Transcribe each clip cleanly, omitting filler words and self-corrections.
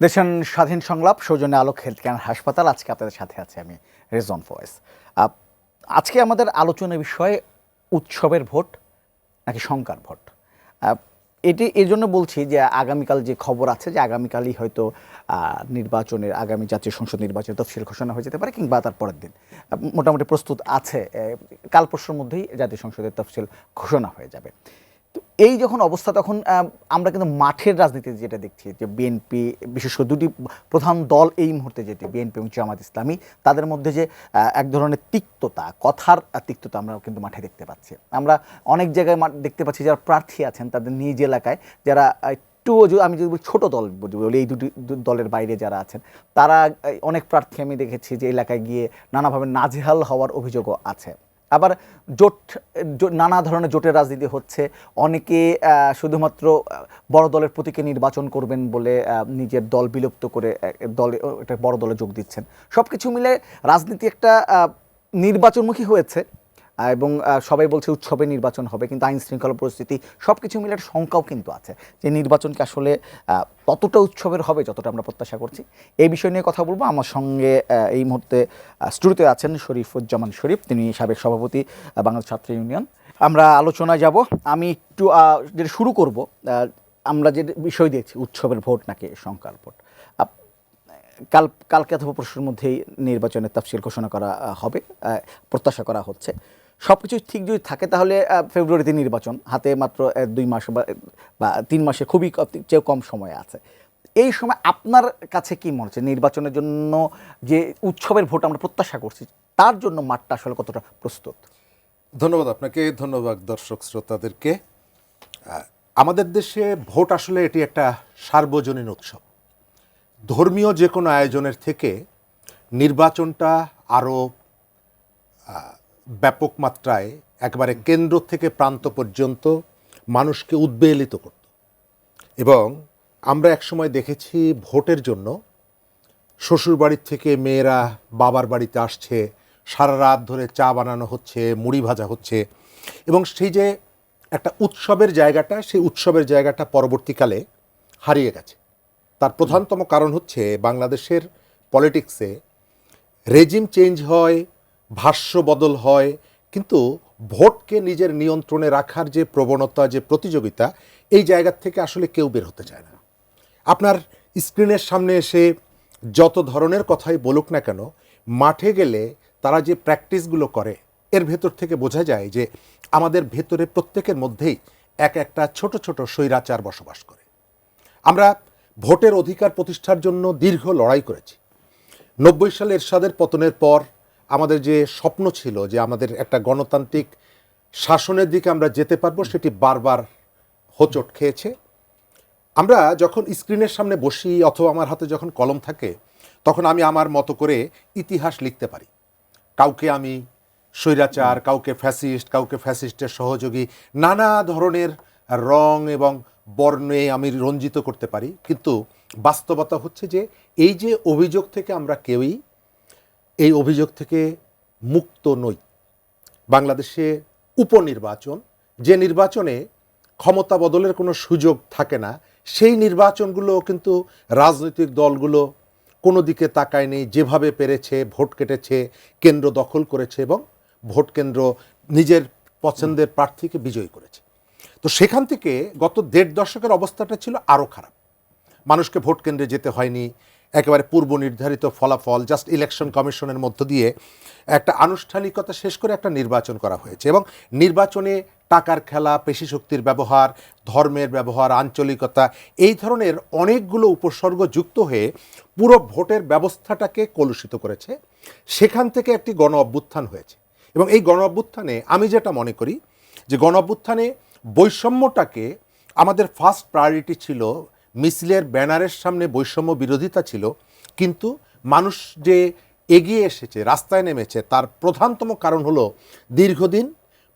দেশের স্বাধীন সংলাপ সৌজন্যে আলোক হেলথ কেয়ার হাসপাতাল। আজকে আপনাদের সাথে আছে আমি রেজন ফয়েজ। আজকে আমাদের আলোচনার বিষয় উৎসবের ভোট নাকি শঙ্কার ভোট। এটি এই জন্য বলছি যে আগামীকাল যে খবর আছে যে আগামীকালই হয়তো নির্বাচনের আগামী জাতীয় সংসদ নির্বাচনের তফসিল ঘোষণা হয়ে যেতে পারে কিংবা তার পরের দিন মোটামুটি প্রস্তুত আছে। কাল পরশুর মধ্যেই জাতীয় সংসদের তফসিল ঘোষণা হয়ে যাবে। তো এই যখন অবস্থা তখন আমরা কিন্তু মাঠের রাজনীতি যেটা দেখছি যে বিএনপি বিশেষ করে দুটি প্রধান দল এই মুহূর্তে যেটি বিএনপি এবং জামাত ইসলামী, তাদের মধ্যে যে এক ধরনের তিক্ততা, কথার তিক্ততা আমরা কিন্তু মাঠে দেখতে পাচ্ছি। আমরা অনেক জায়গায় দেখতে পাচ্ছি যারা প্রার্থী আছেন তাদের নিজ এলাকায় যারা একটু আমি যদি ছোটো দল বলি, এই দুটি দলের বাইরে যারা আছেন তারা অনেক প্রার্থী আমি দেখেছি যে এলাকায় গিয়ে নানাভাবে নাজেহাল হওয়ার অভিযোগও আছে। আবার নানা ধরনের জোটের রাজনীতি হচ্ছে। অনেকে শুধুমাত্র বড় দলের প্রতীকে নির্বাচন করবেন বলে নিজের দল বিলুপ্ত করে দলে একটা বড় দলে যোগ দিচ্ছেন। সব কিছু মিলে রাজনীতি একটা নির্বাচনমুখী হয়েছে এবং সবাই বলছে উৎসবে নির্বাচন হবে, কিন্তু আইন শৃঙ্খলা পরিস্থিতি সব কিছু মিলে একটা শঙ্কাও কিন্তু আছে যে নির্বাচনকে আসলে ততটা উৎসবের হবে যতটা আমরা প্রত্যাশা করছি। এই বিষয় নিয়ে কথা বলবো। আমার সঙ্গে এই মুহূর্তে স্টুডিওতে আছেন শরীফুজ্জামান শরীফ, তিনি সাবেক সভাপতি বাংলাদেশ ছাত্র ইউনিয়ন। আমরা আলোচনায় যাব। আমি একটু যেটা শুরু করব, আমরা যে বিষয় দিয়েছি উৎসবের ভোট নাকি শঙ্কার ভোট। কালকে অথবা পরশুর মধ্যেই নির্বাচনের তফসিল ঘোষণা করা হবে, প্রত্যাশা করা হচ্ছে। সব কিছু ঠিক যদি থাকে তাহলে ফেব্রুয়ারিতে নির্বাচন, হাতে মাত্র 2 মাস বা 3 মাসে খুবই চেয়ে কম সময় আছে। এই সময় আপনার কাছে কি মনে হচ্ছে নির্বাচনের জন্য যে উৎসবের ভোট আমরা প্রত্যাশা করছি তার জন্য মাঠটা আসলে কতটা প্রস্তুত? ধন্যবাদ আপনাকে, ধন্যবাদ দর্শক শ্রোতাদেরকে। আমাদের দেশে ভোট আসলে এটি একটা সার্বজনীন উৎসব। ধর্মীয় যে কোনো আয়োজনের থেকে নির্বাচনটা আরও ব্যাপক মাত্রায় একেবারে কেন্দ্র থেকে প্রান্ত পর্যন্ত মানুষকে উদ্বেলিত করত। এবং আমরা একসময় দেখেছি ভোটের জন্য শ্বশুরবাড়ির থেকে মেয়েরা বাবার বাড়িতে আসছে, সারা রাত ধরে চা বানানো হচ্ছে, মুড়ি ভাজা হচ্ছে, এবং সেই যে একটা উৎসবের জায়গাটা, সেই উৎসবের জায়গাটা পরবর্তীকালে হারিয়ে গেছে। তার প্রধানতম কারণ হচ্ছে বাংলাদেশের পলিটিক্সে রেজিম চেঞ্জ হয়, ভাষ্য বদল হয়, কিন্তু ভোটকে নিজের নিয়ন্ত্রণে রাখার যে প্রবণতা, যে প্রতিযোগিতা, এই জায়গার থেকে আসলে কেউ বের হতে চায় না। আপনার স্ক্রিনের সামনে এসে যত ধরনের কথাই বলুক না কেন, মাঠে গেলে তারা যে প্র্যাকটিসগুলো করে এর ভেতর থেকে বোঝা যায় যে আমাদের ভেতরে প্রত্যেকের মধ্যেই একটা ছোট ছোট স্বৈরাচার বসবাস করে। আমরা ভোটের অধিকার প্রতিষ্ঠার জন্য দীর্ঘ লড়াই করেছি। 90 সালে এরশাদের পতনের পর আমাদের যে স্বপ্ন ছিল যে আমাদের একটা গণতান্ত্রিক শাসনের দিকে আমরা যেতে পারবো, সেটি বারবার হোঁচট খেয়েছে। আমরা যখন স্ক্রিনের সামনে বসি অথবা আমার হাতে যখন কলম থাকে, তখন আমি আমার মতো করে ইতিহাস লিখতে পারি। কাউকে আমি স্বৈরাচার, কাউকে ফ্যাসিস্ট, কাউকে ফ্যাসিস্টের সহযোগী, নানা ধরনের রং এবং বর্ণে আমি রঞ্জিত করতে পারি। কিন্তু বাস্তবতা হচ্ছে যে এই যে অভিযোগ থেকে আমরা কেউই এই অভিযোগ থেকে মুক্ত নই। বাংলাদেশে উপনির্বাচন, যে নির্বাচনে ক্ষমতা বদলের কোনো সুযোগ থাকে না, সেই নির্বাচনগুলো কিন্তু রাজনৈতিক দলগুলো কোনো দিকে তাকায়নি, যেভাবে পেরেছে ভোট কেটেছে, কেন্দ্র দখল করেছে এবং ভোট কেন্দ্র নিজের পছন্দের প্রার্থীকে বিজয়ী করেছে। তো সেখান থেকে গত 1.5 দশকের অবস্থাটা ছিল আরও খারাপ। মানুষকে ভোট কেন্দ্রে যেতে হয়নি, একেবারে পূর্ব নির্ধারিত ফলাফল জাস্ট ইলেকশন কমিশনের মধ্য দিয়ে একটা আনুষ্ঠানিকতা শেষ করে একটা নির্বাচন করা হয়েছে। এবং নির্বাচনে টাকার খেলা, পেশিশক্তির ব্যবহার, ধর্মের ব্যবহার, আঞ্চলিকতা, এই ধরনের অনেকগুলো উপসর্গ যুক্ত হয়ে পুরো ভোটের ব্যবস্থাটাকে কলুষিত করেছে। সেখান থেকে একটি গণ অভ্যুত্থান হয়েছে। এবং এই গণ অভ্যুত্থানে আমি যেটা মনে করি যে গণ অভ্যুত্থানে বৈষম্যটাকে আমাদের ফার্স্ট প্রায়োরিটি ছিল। মিছিলের ব্যানারের সামনে বৈষম্য বিরোধিতা ছিল, কিন্তু মানুষ যে এগিয়ে এসেছে, রাস্তায় নেমেছে, তার প্রধানতম কারণ হলো দীর্ঘদিন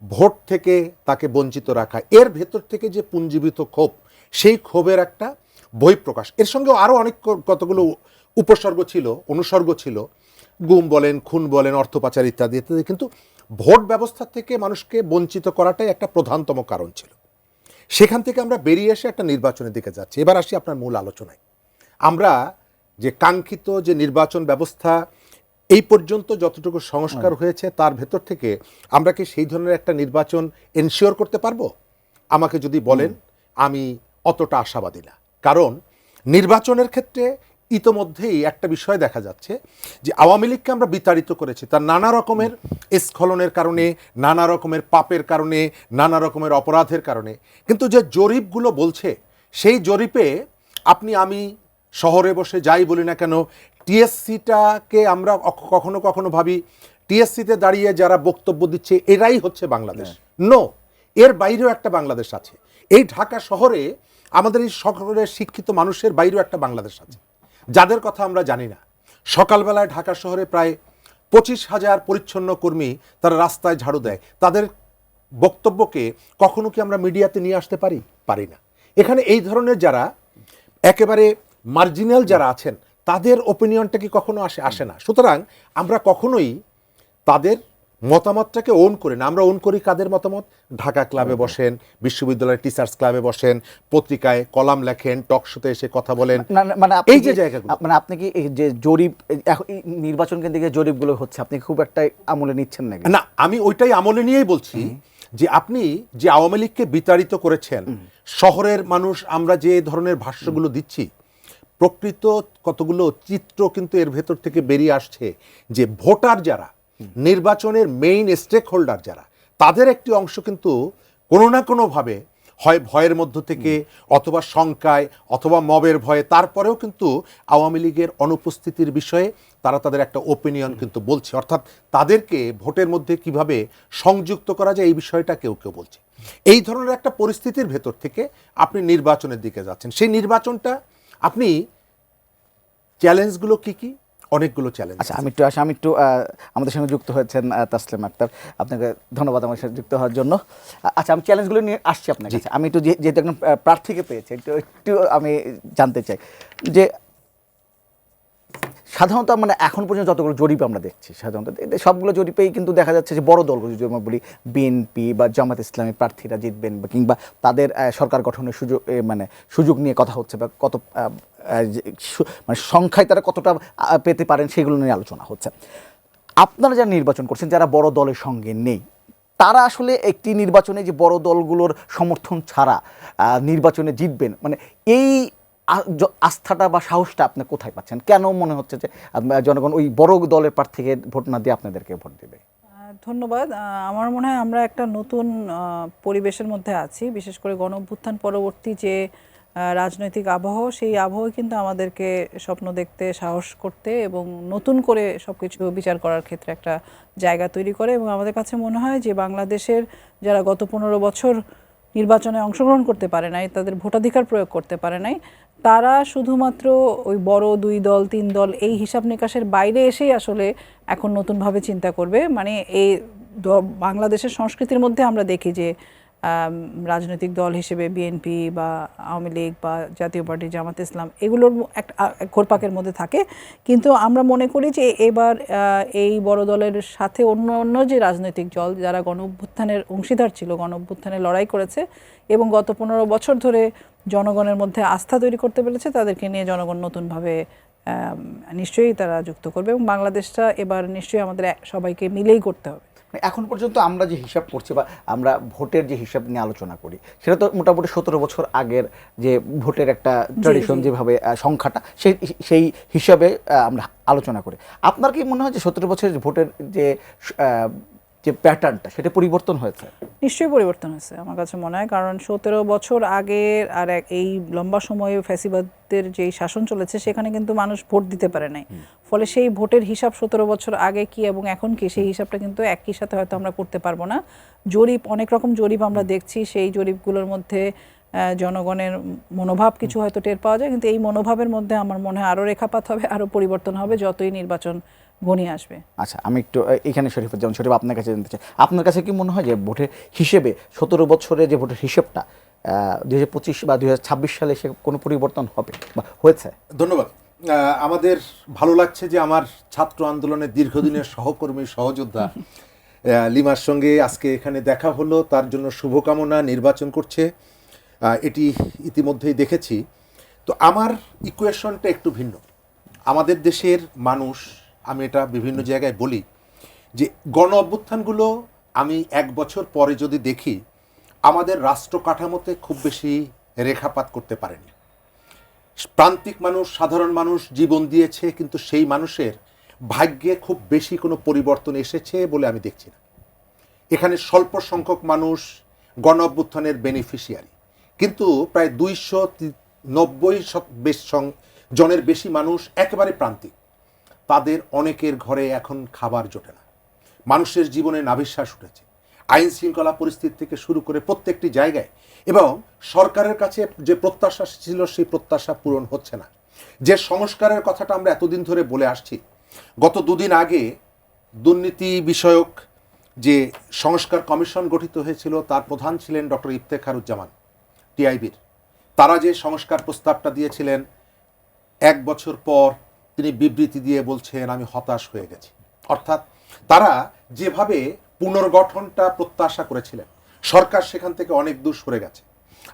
ভোট থেকে তাকে বঞ্চিত রাখা। এর ভেতর থেকে যে পুঞ্জীবিত ক্ষোভ, সেই ক্ষোভের একটা বহিঃপ্রকাশ। এর সঙ্গেও আরও অনেক কতগুলো উপসর্গ ছিল, অনুসর্গ ছিল, গুম বলেন, খুন বলেন, অর্থ পাচার ইত্যাদি ইত্যাদি। কিন্তু ভোট ব্যবস্থা থেকে মানুষকে বঞ্চিত করাটাই একটা প্রধানতম কারণ ছিল। সেখান থেকে আমরা বেরিয়ে এসে একটা নির্বাচনের দিকে যাচ্ছি। এবার আসি আপনার মূল আলোচনায়। আমরা যে কাঙ্ক্ষিত যে নির্বাচন ব্যবস্থা এই পর্যন্ত যতটুকু সংস্কার হয়েছে তার ভেতর থেকে আমরা কি সেই ধরনের একটা নির্বাচন এনশিওর করতে পারবো? আমাকে যদি বলেন, আমি অতটা আশাবাদী না। কারণ নির্বাচনের ক্ষেত্রে ইতোমধ্যেই একটা বিষয় দেখা যাচ্ছে যে আওয়ামী লীগকে আমরা বিতাড়িত করেছি তার নানা রকমের স্খলনের কারণে, নানা রকমের পাপের কারণে, নানা রকমের অপরাধের কারণে। কিন্তু যে জরিপগুলো বলছে, সেই জরিপে আপনি আমি শহরে বসে যাই বলি না কেন, টিএসসিটাকে আমরা কখনো কখনো ভাবি টিএসসিতে দাঁড়িয়ে যারা বক্তব্য দিচ্ছে এরাই হচ্ছে বাংলাদেশ। নো, এর বাইরেও একটা বাংলাদেশ আছে। এই ঢাকা শহরে আমাদের এই শহরের শিক্ষিত মানুষের বাইরেও একটা বাংলাদেশ আছে, যাদের কথা আমরা জানি না। সকালবেলায় ঢাকা শহরে প্রায় 25,000 পরিচ্ছন্ন কর্মী তারা রাস্তায় ঝাড়ু দেয়। তাদের বক্তব্যকে কখনো কি আমরা মিডিয়াতে নিয়ে আসতে পারি না। এখানে এই ধরনের যারা একেবারে মার্জিনাল যারা আছেন তাদের ওপিনিয়নটা কি কখনো আসে না। সুতরাং আমরা কখনোই তাদের মতামতটাকে ওন করি না। আমরা ওন করি কাদের মতামত? ঢাকা ক্লাবে বসেন, বিশ্ববিদ্যালয়ের টিচার্স ক্লাবে বসেন, পত্রিকায় কলাম লেখেন, টক শোতে এসে কথা বলেন। মানে এই যে জায়গাগুলো, মানে আপনি কি এই যে জরিপ, এই নির্বাচন কেন্দ্রিক জরিপগুলো হচ্ছে, আপনি খুব একটা আমলে নিচ্ছেন নাকি? না, আমি ওইটাই আমলে নিয়েই বলছি যে আপনি যে আওয়ামী লীগকে বিতাড়িত করেছেন, শহরের মানুষ আমরা যে ধরনের ভাষ্যগুলো দিচ্ছি, প্রকৃত কতগুলো চিত্র কিন্তু এর ভেতর থেকে বেরিয়ে আসছে যে ভোটার যারা, নির্বাচনের মেইন স্টেক হোল্ডার যারা, তাদের একটি অংশ কিন্তু কোনো না কোনোভাবে হয় ভয়ের মধ্য থেকে, অথবা শঙ্কায়, অথবা মবের ভয়ে, তারপরেও কিন্তু আওয়ামী লীগের অনুপস্থিতির বিষয়ে তারা তাদের একটা ওপিনিয়ন কিন্তু বলছে। অর্থাৎ তাদেরকে ভোটের মধ্যে কিভাবে সংযুক্ত করা যায় এই বিষয়টা কেউ কেউ বলছে। এই ধরনের একটা পরিস্থিতির ভেতর থেকে আপনি নির্বাচনের দিকে যাচ্ছেন। সেই নির্বাচনটা আপনি চ্যালেঞ্জগুলো কি কি? অনেকগুলো চ্যালেঞ্জ। আচ্ছা, আমি একটু আমাদের সঙ্গে যুক্ত হয়েছেন তাসলিম আক্তার, আপনাকে ধন্যবাদ আমার সাথে যুক্ত হওয়ার জন্য। আচ্ছা, আমি চ্যালেঞ্জগুলো নিয়ে আসছি আপনার কাছে। আমি একটু যেহেতু একজন প্রার্থীকে পেয়েছি, একটু আমি জানতে চাই যে সাধারণত মানে এখন পর্যন্ত যতগুলো জরিপ আমরা দেখছি, সাধারণত সবগুলো জরিপেই কিন্তু দেখা যাচ্ছে যে বড় দলগুলো, যদি আমরা বলি বিএনপি বা জামাত ইসলামী প্রার্থীরা জিতবেন, বা কিংবা তাদের সরকার গঠনের সুযোগ নিয়ে কথা হচ্ছে, বা কত মানে সংখ্যায় তারা কতটা পেতে পারেন সেগুলো নিয়ে আলোচনা হচ্ছে। আপনারা যারা নির্বাচন করছেন, যারা বড় দলের সঙ্গে নেই, তারা আসলে একটি নির্বাচনে যে বড় দলগুলোর সমর্থন ছাড়া নির্বাচনে জিতবেন, মানে এই আস্থাটা বা সাহসটা আপনি কোথায় পাচ্ছেন? কেন মনে হচ্ছে যে জনগণ ওই বড় দলের প্রার্থীকে ভোট না দিয়ে আপনাদেরকে ভোট দেবে? ধন্যবাদ। আমার মনে হয় আমরা একটা নতুন পরিবেশের মধ্যে আছি। বিশেষ করে গণ-অভ্যুত্থান পরবর্তী যে রাজনৈতিক আবহ, সেই আবহ কিন্তু আমাদেরকে স্বপ্ন দেখতে, সাহস করতে এবং নতুন করে সবকিছু বিচার করার ক্ষেত্রে একটা জায়গা তৈরি করে। এবং আমাদের কাছে মনে হয় যে বাংলাদেশের যারা গত 15 বছর নির্বাচনে অংশগ্রহণ করতে পারে নাই, তাদের ভোটাধিকার প্রয়োগ করতে পারে নাই, তারা শুধুমাত্র ওই বড় 2 দল 3 দল এই হিসাব নিকাশের বাইরে এসেই আসলে এখন নতুনভাবে চিন্তা করবে। মানে এই বাংলাদেশের সংস্কৃতির মধ্যে আমরা দেখি যে রাজনৈতিক দল হিসেবে বিএনপি বা আওয়ামী লীগ বা জাতীয় পার্টি, জামাত ইসলাম, এগুলোর একটা ঘোরপাকের মধ্যে থাকে। কিন্তু আমরা মনে করি যে এবার এই বড় দলের সাথে অন্য অন্য যে রাজনৈতিক দল যারা গণ-অভ্যুত্থানের অংশীদার ছিল, গণ-অভ্যুত্থানে লড়াই করেছে এবং গত 15 বছর ধরে জনগণের মধ্যে আস্থা তৈরি করতে পেরেছে, তাদেরকে নিয়ে জনগণ নতুনভাবে নিশ্চয়ই তারা যুক্ত করবে। এবং বাংলাদেশটা এবার নিশ্চয়ই আমাদের সবাইকে মিলেই করতে হবে। এখন পর্যন্ত আমরা যে হিসাব করছি বা আমরা ভোটের যে হিসাব নিয়ে আলোচনা করি, সেটা তো মোটামুটি 17 বছর আগের যে ভোটের একটা ট্র্যাডিশন, যেভাবে সংখ্যাটা, সেই হিসাবে আমরা আলোচনা করি। আপনার কি মনে হয় যে 17 বছরের ভোটের যে প্যাটার্নটা, সেটা পরিবর্তন হয়েছে? নিশ্চয়ই পরিবর্তন হয়েছে আমার কাছে মনে হয়। কারণ 17 বছর আগে আর এই লম্বা সময়ে ফ্যাসিবাদের যেই শাসন চলেছে, সেখানে কিন্তু মানুষ ভোট দিতে পারে নাই। ফলে সেই ভোটের হিসাব 17 বছর আগে কি এবং এখন কি, সেই হিসাবটা কিন্তু একই সাথে হয়তো আমরা করতে পারবো না। জরিপ, অনেক রকম জরিপ আমরা দেখছি, সেই জরিপগুলোর মধ্যে জনগণের মনোভাব কিছু হয়তো টের পাওয়া যায়, কিন্তু এই মনোভাবের মধ্যে আমার মনে হয় আরও রেখাপাত হবে, আরও পরিবর্তন হবে যতই নির্বাচন ঘনিয়ে আসবে। আচ্ছা, আমি একটু এখানে শরীফুজ্জামান শরীফ আপনার কাছে জানতে চাই, আপনার কাছে কি মনে হয় যে ভোটের হিসেবে 17 বছরে যে ভোটের হিসেবটা 2025 বা 2026 সালে সে কোনো পরিবর্তন হবে বা হয়েছে? ধন্যবাদ। আমাদের ভালো লাগছে যে আমার ছাত্র আন্দোলনের দীর্ঘদিনের সহকর্মী, সহযোদ্ধা লিমার সঙ্গে আজকে এখানে দেখা হলো। তার জন্য শুভকামনা। নির্বাচন করছে, এটি ইতিমধ্যেই দেখেছি। তো আমার ইকুয়েশনটা একটু ভিন্ন। আমাদের দেশের মানুষ, আমি এটা বিভিন্ন জায়গায় বলি যে গণ অভ্যুত্থানগুলো আমি 1 বছর পরে যদি দেখি, আমাদের রাষ্ট্র কাঠামোতে খুব বেশি রেখাপাত করতে পারেনি। প্রান্তিক মানুষ, সাধারণ মানুষ জীবন দিয়েছে, কিন্তু সেই মানুষের ভাগ্যে খুব বেশি কোনো পরিবর্তন এসেছে বলে আমি দেখছি না। এখানে স্বল্প সংখ্যক মানুষ গণ অভ্যুত্থানের বেনিফিশিয়ারি, কিন্তু প্রায় 290 জনের বেশি মানুষ একেবারে প্রান্তিক। তাদের অনেকের ঘরে এখন খাবার জোটে না, মানুষের জীবনে নাভিশ্বাস উঠেছে, আইন শৃঙ্খলা পরিস্থিতি থেকে শুরু করে প্রত্যেকটি জায়গায়, এবং সরকারের কাছে যে প্রত্যাশা ছিল সেই প্রত্যাশা পূরণ হচ্ছে না। যে সংস্কারের কথাটা আমরা এতদিন ধরে বলে আসছি, গত 2 দিন আগে দুর্নীতি বিষয়ক যে সংস্কার কমিশন গঠিত হয়েছিল তার প্রধান ছিলেন ডক্টর ইফতেখারুজ্জামান টিআইবির। তারা যে সংস্কার প্রস্তাবটা দিয়েছিলেন, 1 বছর পর তিনি বিবৃতি দিয়ে বলছেন আমি হতাশ হয়ে গেছি। অর্থাৎ তারা যেভাবে পুনর্গঠনটা প্রত্যাশা করেছিলেন, সরকার সেখান থেকে অনেক দূর সরে গেছে।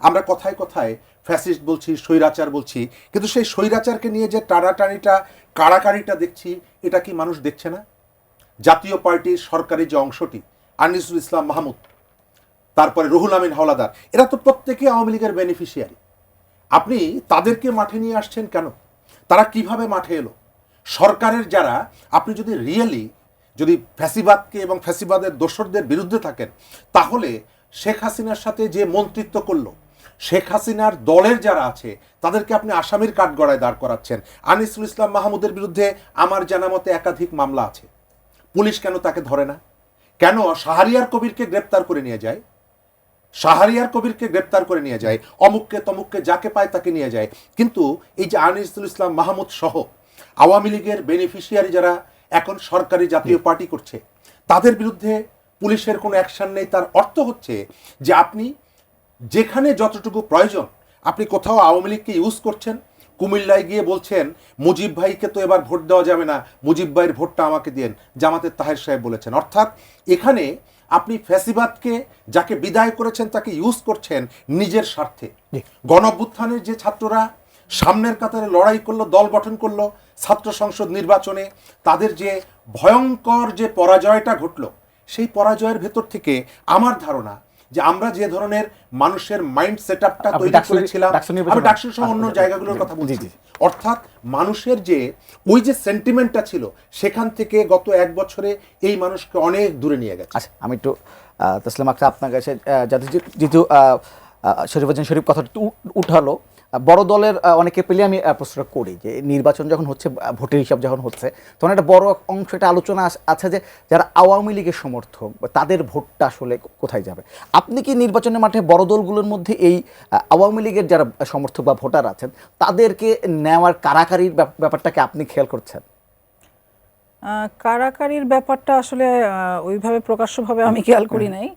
আমরা কথায় কথায় ফ্যাসিস্ট বলছি, স্বৈরাচার বলছি, কিন্তু সেই স্বৈরাচারকে নিয়ে যে টানাটানিটা, কাড়াকাড়িটা দেখছি, এটা কি মানুষ দেখছে না? জাতীয় পার্টির সরকারি যে অংশটি, আনিসুল ইসলাম মাহমুদ, তারপরে রুহুল আমিন হাওলাদার, এরা তো প্রত্যেকে আওয়ামী লীগের বেনিফিশিয়ারি। আপনি তাদেরকে মাঠে নিয়ে আসছেন কেন? তারা কিভাবে মাঠে এলো? সরকারের যারা, আপনি যদি রিয়েলি যদি ফ্যাসিবাদকে এবং ফ্যাসিবাদের দোসরদের বিরুদ্ধে থাকেন, তাহলে শেখ হাসিনার সাথে যে মন্ত্রিত্ব করলো, শেখ হাসিনার দলের যারা আছে তাদেরকে আপনি আসামির কাঠগড়ায় দাঁড় করাচ্ছেন। আনিসুল ইসলাম মাহমুদের বিরুদ্ধে আমার জানা মতে একাধিক মামলা আছে। পুলিশ কেন তাকে ধরে না? কেন শাহরিয়ার কবিরকে গ্রেপ্তার করে নিয়ে যায়? শাহরিয়ার কবিরকে গ্রেপ্তার করে নিয়ে যায়, অমুককে তমুককে যাকে পায় তাকে নিয়ে যায়। কিন্তু এই যে আনিসুল ইসলাম মাহমুদ সহ আওয়ামী লীগের বেনিফিশিয়ারি যারা এখন সরকারি জাতীয় পার্টি করছে, তাদের বিরুদ্ধে পুলিশের কোনো অ্যাকশন নেই। তার অর্থ হচ্ছে যে আপনি যেখানে যতটুকু প্রয়োজন, আপনি কোথাও আওয়ামী লীগকে ইউজ করছেন, কুমিল্লায় গিয়ে বলছেন মুজিব ভাইকে তো এবার ভোট দেওয়া যাবে না, মুজিব ভাইয়ের ভোটটা আমাকে দিয়েন, জামাতের তাহের সাহেব বলেছেন। অর্থাৎ এখানে আপনি ফ্যাসিবাদকে যাকে বিদায় করেছেন তাকে ইউজ করছেন নিজের স্বার্থে। গণঅভ্যুত্থানের যে ছাত্ররা সামনের কাতারে লড়াই করলো, দল গঠন করলো, ছাত্র সংসদ নির্বাচনে তাদের যে ভয়ঙ্কর যে পরাজয়টা ঘটলো, সেই পরাজয়ের ভেতর থেকে আমার ধারণা যে আমরা যে ধরনের মানুষের মাইন্ড সেটআপটা তৈরি করেছিলাম, আমি ডাকসু সহ অন্য জায়গাগুলোর কথা বলছি, অর্থাৎ মানুষের যে ওই যে সেন্টিমেন্টটা ছিল, সেখান থেকে গত 1 বছরে এই মানুষকে অনেক দূরে নিয়ে গেছে। আচ্ছা, আমি একটু তসলিম আক্তার আপনার কাছে, যেহেতু শরীফুদ্দিন শরীফ কথাটা উঠালো, বড় দলের অনেকে পেলে আমি প্রশ্নটা করি যে নির্বাচন যখন হচ্ছে, ভোটের হিসাব যখন হচ্ছে, তখন একটা বড় অংশ একটা আলোচনা আছে যে যারা আওয়ামী লীগের সমর্থক তাদের ভোটটা আসলে কোথায় যাবে। আপনি কি নির্বাচনের মাঠে বড় দলগুলোর মধ্যে এই আওয়ামী লীগের যারা সমর্থক বা ভোটার আছেন তাদেরকে নেওয়ার কারাকারির ব্যাপারটাকে আপনি খেয়াল করছেন? কারাকারির ব্যাপারটা আসলে ওইভাবে প্রকাশ্যভাবে আমি খেয়াল করি নাই,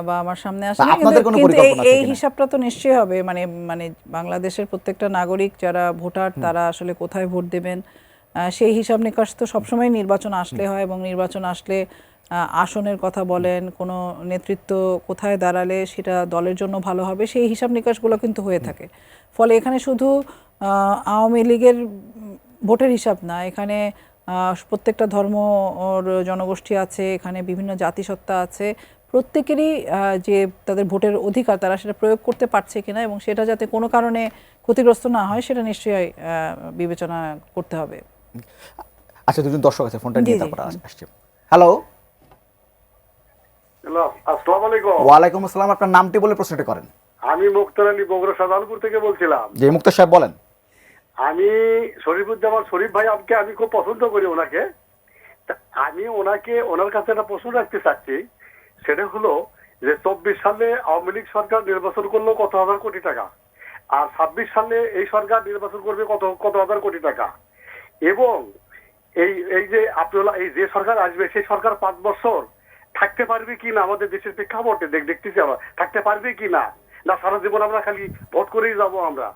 বা আমার সামনে আসে না, কিন্তু এই হিসাবটা তো নিশ্চয়ই হবে। মানে মানে বাংলাদেশের প্রত্যেকটা নাগরিক যারা ভোটার, তারা আসলে কোথায় ভোট দেবেন, সেই হিসাব নিকাশ তো সবসময় নির্বাচন আসলে হয়, এবং নির্বাচন আসলে আসনের কথা বলেন, কোনো নেতৃত্ব কোথায় দাঁড়ালে সেটা দলের জন্য ভালো হবে, সেই হিসাব নিকাশগুলো কিন্তু হয়ে থাকে। ফলে এখানে শুধু আওয়ামী লীগের ভোটের হিসাব না, এখানে প্রত্যেকটা ধর্ম ওর জনগোষ্ঠী আছে, এখানে বিভিন্ন জাতিসত্তা আছে, প্রত্যেকেরই যে তাদের ভোটের অধিকার তারা সেটা প্রয়োগ করতে পারছে কিনা, এবং সেটা যাতে কোনো কারণে ক্ষতিগ্রস্ত না হয় সেটা নিশ্চয়ই বিবেচনা করতে হবে। আচ্ছা, দুজন দর্শক আছে, ফোনটা নিয়ে তারপর আসছি। হ্যালো। হ্যালো, আসসালামু আলাইকুম। ওয়ালাইকুম আসসালাম, আপনার নামটি বলে প্রশ্নটা করেন। আমি মুক্তার আলী, বগুড়া শাহজাহানপুর থেকে বলছিলাম। জি মুক্তার সাহেব বলেন। আমি শরীফুজ্জামান শরীফ ভাই, আমি খুব পছন্দ করি ওনাকে। আমি ওনার কাছে একটা প্রশ্ন রাখতে চাচ্ছি, সেটা হলো যে 24 সালে আওয়ামী লীগ সরকার নির্বাচন করলো কত হাজার কোটি টাকা, আর 26 সালে এই সরকার নির্বাচন করবে কত হাজার কোটি টাকা, এবং এই যে আপনারা এই যে সরকার আসবে সেই সরকার 5 বছর থাকতে পারবে কি না, আমাদের দেশের প্রেক্ষাপটে দেখতেছি আমরা থাকতে পারবে কি না, না সারা জীবন আমরা খালি ভোট করেই যাব আমরা।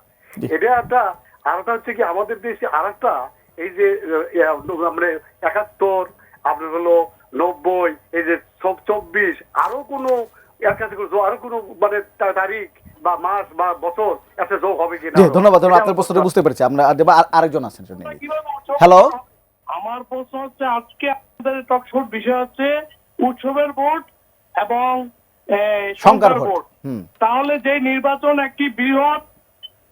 এটা একটা। আর একটা হচ্ছে কি, আমাদের দেশে আর একটা এই যে মানে 71, আপনার হলো 90, এই যে 24, আরো কোনো আরো কোনো মানে তারিখ বা মাস বা বছর এতে যোগ হবে কিনা। জি ধন্যবাদ আপনার প্রশ্নটা বুঝতে পেরেছি। আমরা আরেকজন আছেন শুনে নিই। হ্যালো, আমার প্রশ্ন হচ্ছে, আজকে আমাদের টকশোর বিষয় হচ্ছে উৎসবের ভোট এবং শঙ্কর সংখ্যার ভোট। ভোট। তাহলে যে নির্বাচন একটি বৃহৎ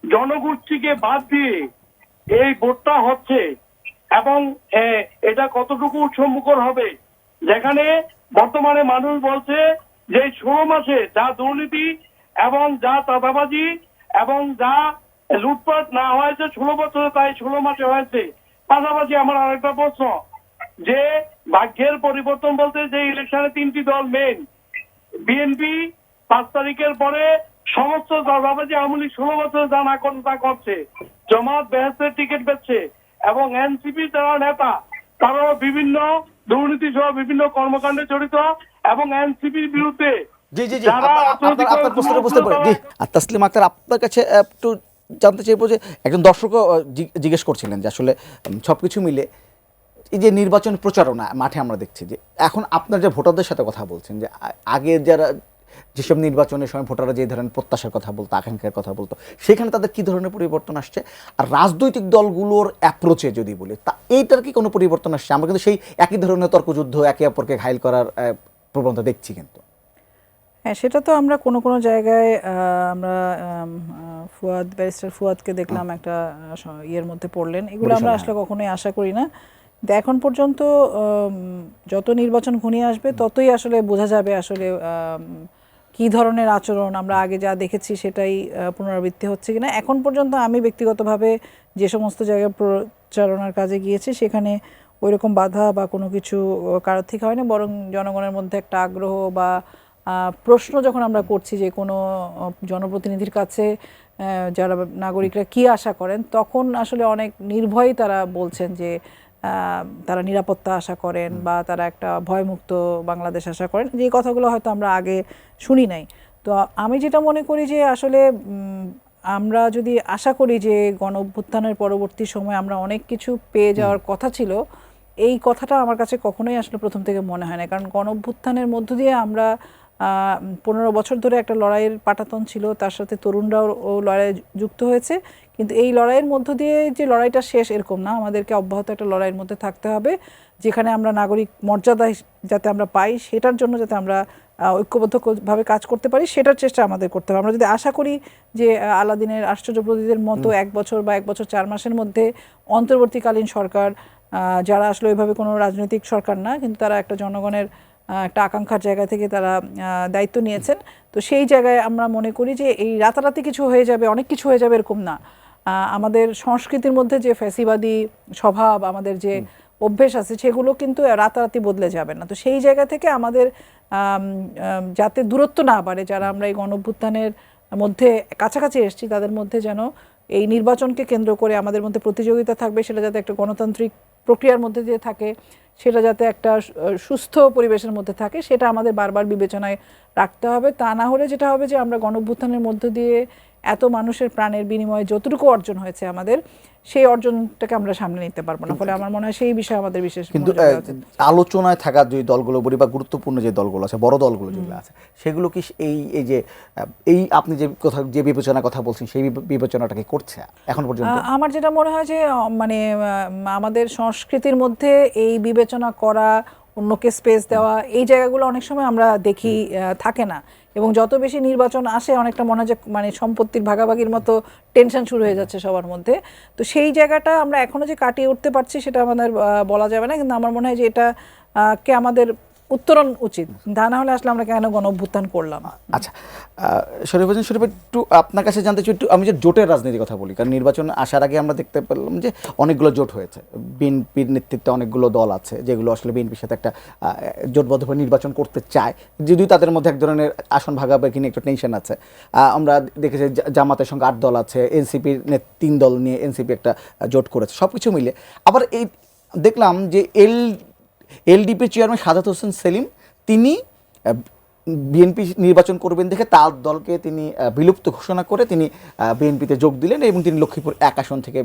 জনগোষ্ঠীকে বাদ দিয়ে এই ভোটটা হচ্ছে এবং এটা কতটুকু উৎসবমুখর হবে, যেখানে বর্তমানে মানুষ বলছে যে 16 মাসে যা দুর্নীতি এবং যা চাঁদাবাজি এবং যা লুটপাট না হয়েছে 16 বছরে, তাই 16 মাসে হয়েছে। পাশাপাশি আমার আরেকটা প্রশ্ন, যে ভাগ্যের পরিবর্তন বলতে যে ইলেকশনে 3টি দল মেন, বিএনপি 5 তারিখের পরে সমস্ত চাঁদাবাজি আওয়ামী লীগ 16 বছরে যা না করে তা করছে, জামাত বেহেশতের টিকিট বেচছে এবং এনসিপি যারা নেতা তারাও বিভিন্ন দুর্নীতি সহ বিভিন্ন কর্মকাণ্ডে জড়িত এবং এনসিপির বিরুদ্ধে জি জি জি আপনার প্রশ্নটা বুঝতে পারি। জি তাসলিম আক্তার, আপনার কাছে একটু জানতে চাইবো যে একজন দর্শকও জিজ্ঞেস করছিলেন যে আসলে সবকিছু মিলে এই যে নির্বাচন প্রচারণা মাঠে আমরা দেখছি যে এখন আপনার যে ভোটারদের সাথে কথা বলছেন যে আগে যারা যেসব নির্বাচনের সময় ভোটাররা যে ধরনের প্রত্যাশার কথা বলতো, আকাঙ্ক্ষার কথা বলতো, সেখানে তাদের কী ধরনের পরিবর্তন আসছে? আর রাজনৈতিক দলগুলোর অ্যাপ্রোচে যদি বলি, তা এইটার কি কোনো পরিবর্তন আসছে? আমরা কিন্তু সেই একই ধরনের তর্কযুদ্ধ, একে অপরকে ঘায়েল করার প্রবণতা দেখছি কিন্তু। হ্যাঁ, সেটা তো আমরা কোনো কোনো জায়গায় আমরা ব্যারিস্টার ফুয়াদকে দেখলাম একটা ইয়ের মধ্যে পড়লেন, এগুলো আমরা আসলে কখনোই আশা করি না। কিন্তু এখন পর্যন্ত যত নির্বাচন ঘনিয়ে আসবে ততই আসলে বোঝা যাবে আসলে কি ধরনের আচরণ আমরা আগে যা দেখেছি সেটাই পুনরাবৃত্তি হচ্ছে কিনা। এখন পর্যন্ত আমি ব্যক্তিগতভাবে যে সমস্ত জায়গায় প্রচারণার কাজে গিয়েছি সেখানে ওইরকম বাধা বা কোনো কিছু কারোর থেকে হয়নি, বরং জনগণের মধ্যে একটা আগ্রহ বা প্রশ্ন যখন আমরা করছি যে কোনো জনপ্রতিনিধির কাছে যারা নাগরিকরা কি আশা করেন, তখন আসলে অনেক নির্ভয়ই তারা বলছেন যে তারা নিরাপত্তা আশা করেন বা তারা একটা ভয়মুক্ত বাংলাদেশ আশা করেন, যে কথাগুলো হয়তো আমরা আগে শুনি নাই। তো আমি যেটা মনে করি যে আসলে আমরা যদি আশা করি যে গণ অভ্যুত্থানের পরবর্তী সময় আমরা অনেক কিছু পেয়ে যাওয়ার কথা ছিল, এই কথাটা আমার কাছে কখনোই আসলে প্রথম থেকে মনে হয় না। কারণ গণ অভ্যুত্থানের মধ্য দিয়ে আমরা 15 বছর ধরে একটা লড়াইয়ের পাটাতন ছিল, তার সাথে তরুণরাও লড়াইয়ে যুক্ত হয়েছে। কিন্তু এই লড়াইয়ের মধ্য দিয়ে যে লড়াইটা শেষ এরকম না, আমাদেরকে অব্যাহত একটা লড়াইয়ের মধ্যে থাকতে হবে, যেখানে আমরা নাগরিক মর্যাদা যাতে আমরা পাই, সেটার জন্য যাতে আমরা ঐক্যবদ্ধভাবে কাজ করতে পারি, সেটার চেষ্টা আমাদের করতে হবে। আমরা যদি আশা করি যে আলাদিনের আশ্চর্য প্রদীপের মতো 1 বছর বা 1 বছর 4 মাসের মধ্যে অন্তর্বর্তীকালীন সরকার, যারা আসলে ওইভাবে কোনো রাজনৈতিক সরকার না, কিন্তু তারা একটা জনগণের একটা আকাঙ্ক্ষার জায়গা থেকে তারা দায়িত্ব নিয়েছেন, তো সেই জায়গায় আমরা মনে করি যে এই রাতারাতি কিছু হয়ে যাবে, অনেক কিছু হয়ে যাবে এরকম না। আমাদের সংস্কৃতির মধ্যে যে ফ্যাসিবাদী স্বভাব, আমাদের যে অভ্যেস আছে, সেগুলো কিন্তু রাতারাতি বদলে যাবে না। তো সেই জায়গা থেকে আমাদের যাতে দূরত্ব না বাড়ে, যারা আমরা এই গণঅভ্যুত্থানের মধ্যে কাছাকাছি এসেছি, তাদের মধ্যে যেন এই নির্বাচনকে কেন্দ্র করে আমাদের মধ্যে প্রতিযোগিতা থাকবে, সেটা যাতে একটা গণতান্ত্রিক প্রক্রিয়ার মধ্যে দিয়ে থাকে, সেটা যাতে একটা সুস্থ পরিবেশের মধ্যে থাকে, সেটা আমাদের বারবার বিবেচনায় রাখতে হবে। তা না হলে যেটা হবে যে আমরা গণঅভ্যুত্থানের মধ্য দিয়ে এত মানুষের প্রাণের বিনিময়ে যতটুকু অর্জন হয়েছে আমাদের, সেই অর্জনটাকে আমরা সামনে নিতে পারবো না। ফলে আমার মনে হয় সেই বিষয়ে আমাদের বিশেষ কিন্তু আলোচনায় থাকা যে দলগুলো বলি বা গুরুত্বপূর্ণ যে দলগুলো আছে, বড় দলগুলো যেগুলো আছে, সেগুলো কি এই যে আপনি যে কথা যে বিবেচনার কথা বলছেন, সেই বিবেচনাটা কি করছে এখন পর্যন্ত? আমার যেটা মনে হয় যে মানে আমাদের সংস্কৃতির মধ্যে এই বিবেচনা করা, অন্যকে স্পেস দেওয়া, এই জায়গাগুলো অনেক সময় আমরা দেখি থাকে না। এবং যত বেশি নির্বাচন আসে, অনেকটা মনে হয় যে মানে সম্পত্তির ভাগাভাগির মতো টেনশন শুরু হয়ে যাচ্ছে সবার মধ্যে। তো সেই জায়গাটা আমরা এখনো যে কাটিয়ে উঠতে পারছি সেটা আমাদের বলা যাবে না, কিন্তু আমার মনে হয় যে এটা কে আমাদের উত্তরণ উচিত। তা না হলে আসলে আমরা কেন গণঅভ্যুত্থান করলাম। আচ্ছা, শরীফ হোসেন শরীফ, একটু আপনার কাছে জানতে চাই, একটু আমি যে জোটের রাজনীতির কথা বলি, কারণ নির্বাচন আসার আগে আমরা দেখতে পেলাম যে অনেকগুলো জোট হয়েছে, বিএনপির নেতৃত্বে অনেকগুলো দল আছে যেগুলো আসলে বিএনপির সাথে একটা জোটবদ্ধভাবে নির্বাচন করতে চায়, যদিও তাদের মধ্যে এক ধরনের আসন ভাগাভাগি নিয়ে একটা টেনশন আছে। আমরা দেখেছি জামাতের সঙ্গে 8 দল আছে, এনসিপির 3 দল নিয়ে এনসিপি একটা জোট করেছে। সব কিছু মিলে আবার এই দেখলাম যে এলডিপির চেয়ারম্যান সাদাত হোসেন সেলিম, তিনি বিএনপি নির্বাচন করবেন দেখে তার দলকে তিনি বিলুপ্ত ঘোষণা করে তিনি বিএনপিতে যোগ দিলেন এবং তিনি লক্ষ্মীপুর 1 আসন থেকে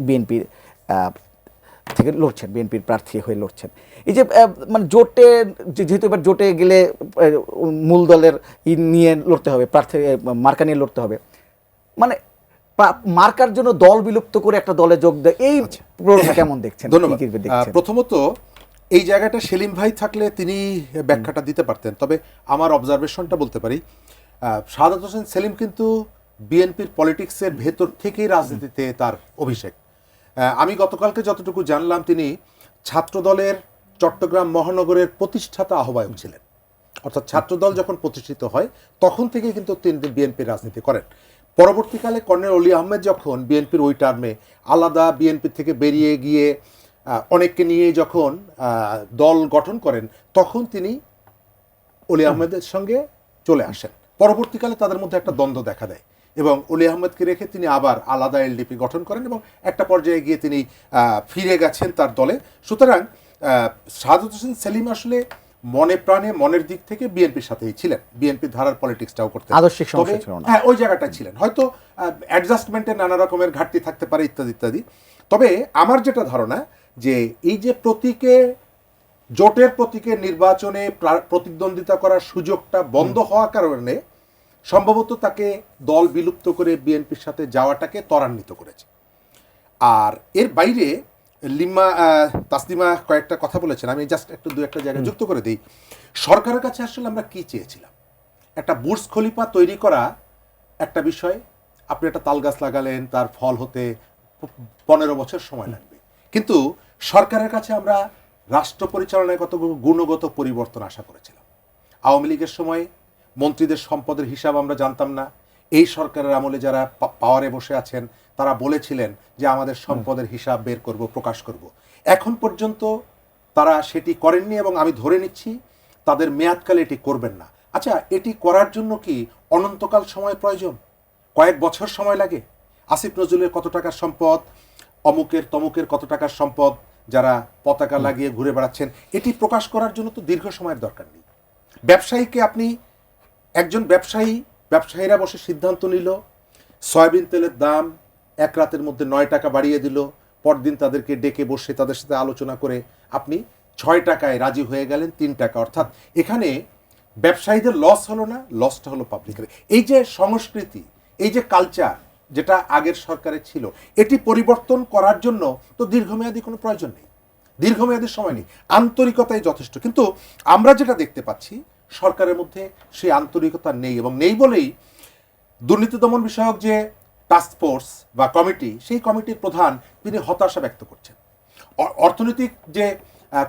বিএনপির থেকে লড়ছেন, বিএনপির প্রার্থী হয়ে লড়ছেন। এই যে মানে যেহেতু এবার জোটে গেলে মূল দলের নিয়ে লড়তে হবে, প্রার্থী মার্কা নিয়ে লড়তে হবে, মানে মার্কার জন্য দল বিলুপ্ত করে একটা দলে যোগ দেয়, এই প্রবণতা কেমন দেখছেন? ধন্যবাদ। কি কি দেখছেন? প্রথমত এই জায়গাটা সেলিম ভাই থাকলে তিনি ব্যাখ্যাটা দিতে পারতেন, তবে আমার অবজারভেশনটা বলতে পারি। শাহাদাত হোসেন সেলিম কিন্তু বিএনপির পলিটিক্সের ভেতর থেকেই রাজনীতিতে তার অভিষেক। আমি গতকালকে যতটুকু জানলাম তিনি ছাত্রদলের চট্টগ্রাম মহানগরের প্রতিষ্ঠাতা আহ্বায়ক ছিলেন, অর্থাৎ ছাত্রদল যখন প্রতিষ্ঠিত হয় তখন থেকে কিন্তু তিনি বিএনপির রাজনীতি করেন। পরবর্তীকালে কর্নেল অলি আহমেদ যখন বিএনপির ওই টার্মে আলাদা বিএনপি থেকে বেরিয়ে গিয়ে অনেককে নিয়ে যখন দল গঠন করেন, তখন তিনি অলি আহমেদের সঙ্গে চলে আসেন। পরবর্তীকালে তাদের মধ্যে একটা দ্বন্দ্ব দেখা দেয় এবং অলি আহমেদকে রেখে তিনি আবার আলাদা এলডিপি গঠন করেন এবং একটা পর্যায়ে গিয়ে তিনি ফিরে গেছেন তার দলে। সুতরাং শাহাদাত হোসেন সেলিম আসলে মনে প্রাণে মনের দিক থেকে বিএনপির সাথেই ছিলেন, বিএনপির ধারার পলিটিক্সটাও করতেন, আদর্শিক সমস্যা ছিল না। হ্যাঁ, ওই জায়গাটায় ছিলেন। হয়তো অ্যাডজাস্টমেন্টের নানা রকমের ঘাটতি থাকতে পারে ইত্যাদি ইত্যাদি। তবে আমার যেটা ধারণা যে এই যে জোটের প্রতীকে নির্বাচনে প্রতিদ্বন্দ্বিতা করার সুযোগটা বন্ধ হওয়ার কারণে সম্ভবত তাকে দল বিলুপ্ত করে বিএনপির সাথে যাওয়াটাকে ত্বরান্বিত করেছে। আর এর বাইরে তাসলিমা কয়েকটা কথা বলেছেন, আমি জাস্ট একটু দু একটা জায়গায় যুক্ত করে দিই। সরকারের কাছে আসলে আমরা কি চেয়েছিলাম? একটা বুর্জ খলিফা তৈরি করা একটা বিষয়, আপনি একটা তাল গাছ লাগালেন, তার ফল হতে 15 বছর সময় লাগবে, কিন্তু সরকারের কাছে আমরা রাষ্ট্র পরিচালনায় কত গুণগত পরিবর্তন আশা করেছিলাম। আওয়ামী লীগের সময় মন্ত্রীদের সম্পদের হিসাব আমরা জানতাম না। এই সরকারের আমলে যারা পাওয়ারে বসে আছেন তারা বলেছিলেন যে আমাদের সম্পদের হিসাব বের করব, প্রকাশ করব। এখন পর্যন্ত তারা সেটি করেননি এবং আমি ধরে নিচ্ছি তাদের মেয়াদকালে এটি করবেন না। আচ্ছা, এটি করার জন্য কি অনন্তকাল সময় প্রয়োজন? কয়েক বছর সময় লাগে? আসিফ নজরুলের কত টাকার সম্পদ, অমুকের তমুকের কত টাকার সম্পদ যারা পতাকা লাগিয়ে ঘুরে বেড়াচ্ছেন, এটি প্রকাশ করার জন্য তো দীর্ঘ সময়ের দরকার নেই। ব্যবসায়ীকে আপনি একজন ব্যবসায়ীরা বসে সিদ্ধান্ত নিল সয়াবিন তেলের দাম এক রাতের মধ্যে 9 টাকা বাড়িয়ে দিল, পরদিন তাদেরকে ডেকে বসে তাদের সাথে আলোচনা করে আপনি 6 টাকায় রাজি হয়ে গেলেন 3 টাকা, অর্থাৎ এখানে ব্যবসায়ীদের লস হলো না, লসটা হলো পাবলিকের। এই যে সংস্কৃতি, এই যে কালচার যেটা আগের সরকারে ছিল, এটি পরিবর্তন করার জন্য তো দীর্ঘমেয়াদী কোনো প্রয়োজন নেই, দীর্ঘমেয়াদী সময় নেই, আন্তরিকতাই যথেষ্ট। কিন্তু আমরা যেটা দেখতে পাচ্ছি সরকারের মধ্যে সেই আন্তরিকতা নেই, এবং নেই বলেই দুর্নীতি দমন বিষয়ক যে টাস্ক ফোর্স বা কমিটি, সেই কমিটির প্রধান তিনি হতাশা ব্যক্ত করছেন। অর্থনৈতিক যে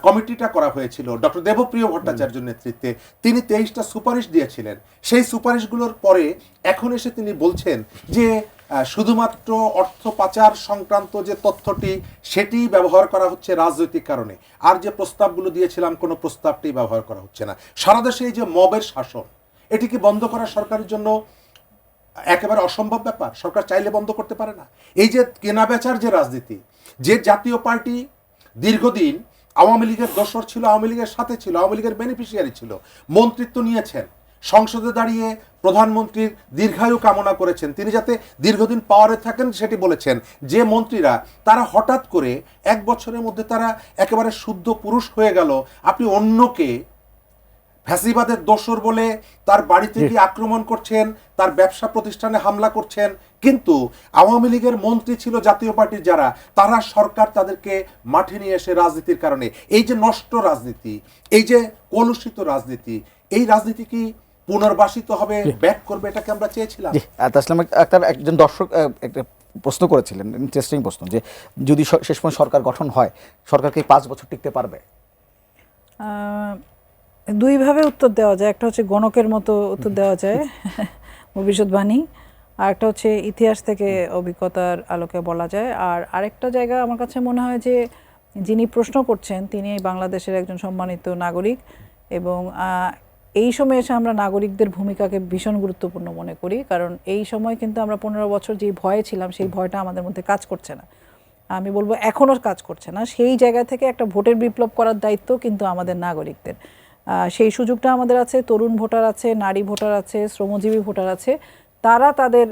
কমিটিটা করা হয়েছিল ডক্টর দেবপ্রিয় ভট্টাচার্যের নেতৃত্বে, তিনি 23টা সুপারিশ দিয়েছিলেন। সেই সুপারিশগুলোর পরে এখন এসে তিনি বলছেন যে শুধুমাত্র অর্থ পাচার সংক্রান্ত যে তথ্যটি সেটি ব্যবহার করা হচ্ছে রাজনৈতিক কারণে, আর যে প্রস্তাবগুলো দিয়েছিলাম কোনো প্রস্তাবটি ব্যবহার করা হচ্ছে না। সারা দেশে এই যে মবের শাসন, এটিকে বন্ধ করা সরকারের জন্য একেবারে অসম্ভব ব্যাপার, সরকার চাইলে বন্ধ করতে পারে না। এই যে কেনাবেচার যে রাজনীতি, যে জাতীয় পার্টি দীর্ঘদিন আওয়ামী লীগের দোসর ছিল, আওয়ামী লীগের সাথে ছিল, আওয়ামী লীগের বেনিফিশিয়ারি ছিল, মন্ত্রিত্ব নিয়েছেন, সংসদে দাঁড়িয়ে প্রধানমন্ত্রীর দীর্ঘায়ু কামনা করেছেন, তিনি যাতে দীর্ঘদিন পাওয়ারে থাকেন সেটি বলেছেন। যে মন্ত্রীরা তারা হঠাৎ করে 1 বছরের মধ্যে তারা একেবারে শুদ্ধ পুরুষ হয়ে গেল, আপনি অন্যকে ফ্যাসিবাদের দোসর বলে তার বাড়িতে গিয়ে আক্রমণ করছেন, তার ব্যবসা প্রতিষ্ঠানে হামলা করছেন, কিন্তু আওয়ামী লীগের মন্ত্রী ছিল জাতীয় পার্টির যারা, তারা সরকার তাদেরকে মাঠে নিয়ে এসে রাজনীতির কারণে এই যে নষ্ট রাজনীতি, এই যে কলুষিত রাজনীতি, এই রাজনীতি কি পুনর্বাসিত হবে, ব্যাক করবে, এটাকে আমরা চেয়েছিলাম। তাসলিমা আক্তার একজন দর্শক একটা প্রশ্ন করেছিলেন, ইন্টারেস্টিং প্রশ্ন, যে যদি শেষ পর্যন্ত সরকার গঠন হয়, সরকার কি 5 বছর টিকতে পারবে? দুইভাবে উত্তর দেওয়া যায়, একটা হচ্ছে গণকের মতো উত্তর দেওয়া যায় ভবিষ্যৎবাণী, আর একটা হচ্ছে ইতিহাস থেকে অভিজ্ঞতার আলোকে বলা যায়। আর আরেকটা জায়গা আমার কাছে মনে হয় যে যিনি প্রশ্ন করছেন তিনি বাংলাদেশের একজন সম্মানিত নাগরিক, এবং এই সময় এসে আমরা নাগরিকদের ভূমিকাকে ভীষণ গুরুত্বপূর্ণ মনে করি, কারণ এই সময় কিন্তু আমরা 15 বছর যে ভয়ে ছিলাম সেই ভয়টা আমাদের মধ্যে কাজ করছে না, আমি বলবো এখনও কাজ করছে না। সেই জায়গা থেকে একটা ভোটের বিপ্লব করার দায়িত্ব কিন্তু আমাদের নাগরিকদের, সেই সুযোগটা আমাদের আছে। তরুণ ভোটার আছে, নারী ভোটার আছে, শ্রমজীবী ভোটার আছে, তারা তাদের